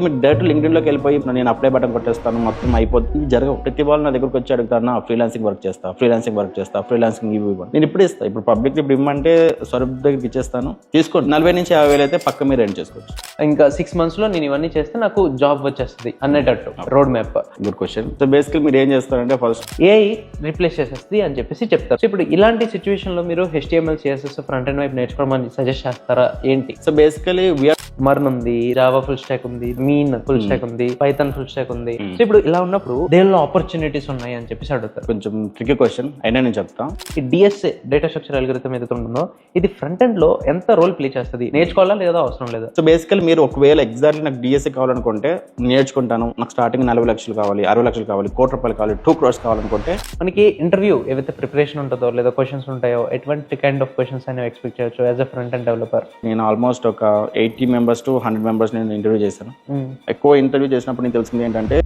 మీరు direct LinkedIn లోకి వెళ్ళిపోయి నేను అప్లై బటన్ కొట్టేస్తాను మొత్తం అయిపోతుంది జరగవు. ప్రతి వాళ్ళు నా దగ్గరకు వచ్చి అడుగుతాను ఫ్రీలాన్సింగ్ వర్క్ చేస్తా ఫ్రీలాన్సింగ్ ఇవి నేను ఇప్పుడు ఇస్తాను. ఇప్పుడు పబ్లిక్ ఇప్పుడు ఇమ్మంటే స్వరూప్ దగ్గరికి ఇచ్చేస్తాను, తీసుకోండి. 40 నుంచి 50,000 అయితే పక్క మీరు ఎండ్ చేసుకోవచ్చు. ఇంకా 6 months లో నేను ఇవన్నీ చేస్తే నాకు జాబ్ వచ్చేస్తుంది అన్నట్టు road map. Good question. So basically మీరు ఏం చేస్తారంటే ఫస్ట్ ఏఐ రీప్లేస్ చేసేస్తుంది అని చెప్పేసి చెప్తారు. సో ఇప్పుడు ఇలాంటి సిచ్యువేషన్ లో మీరు HTML CSS ఫ్రంట్ ఎండ్ వైపు నేర్చుకోవడం సజెస్ట్ చేస్తారా ఏంటి? సో బేసికలీ మర్న్ ఉంది, జావా ఫుల్ స్టాక్ ఉంది, మీన్ ఫుల్ స్టాక్ ఉంది, పైథాన్ ఫుల్ స్టాక్ ఉంది. సో ఇప్పుడు ఇలా ఉన్నప్పుడు దేనిలో ఆపర్చునిటీస్ ఉన్నాయి అని చెప్పేసి అడుగుతారు. కొంచెం ట్రికీ క్వశ్చన్ అయినా నేను చెప్తాను. ఈ DSA డేటా స్ట్రక్చర్ అల్గోరిథం ఏదైతే ఉంటుందో ఇది ఫ్రంట్ ఎండ్ లో ఎంత రోల్ ప్లే చేస్తుంది, నేర్చుకోవాలా లేదా అవసరం లేదా? సో బేసికలీ మీరు ఒకవేళ ఎగ్జాక్ట్లీ నాకు DSA కావాలనుకుంటే నేర్చుకుంటాను, నాకు స్టార్టింగ్ 40 లక్షలు కావాలి, 60 లక్షలు కావాలి, ₹1 కోటి కావాలి, 2 crores కావాలనుకుంటే మనకి ఇంటర్వ్యూ ఏవైతే ప్రిపరేషన్ ఉంటుందో లేదా క్వశ్చన్స్ ఉంటాయో ఎటువంటి కైండ్ ఆఫ్ క్వశ్చన్స్ అనేవి ఎక్స్పెక్ట్ చేయొచ్చు as a front end developer? నేను ఆల్మోస్ట్ ఒక 80 members to 100 members నేను ఇంటర్వ్యూ చేశాను. ఎక్కువ ఇంటర్వ్యూ చేసినప్పుడు నేను తెలిసింది ఏంటంటే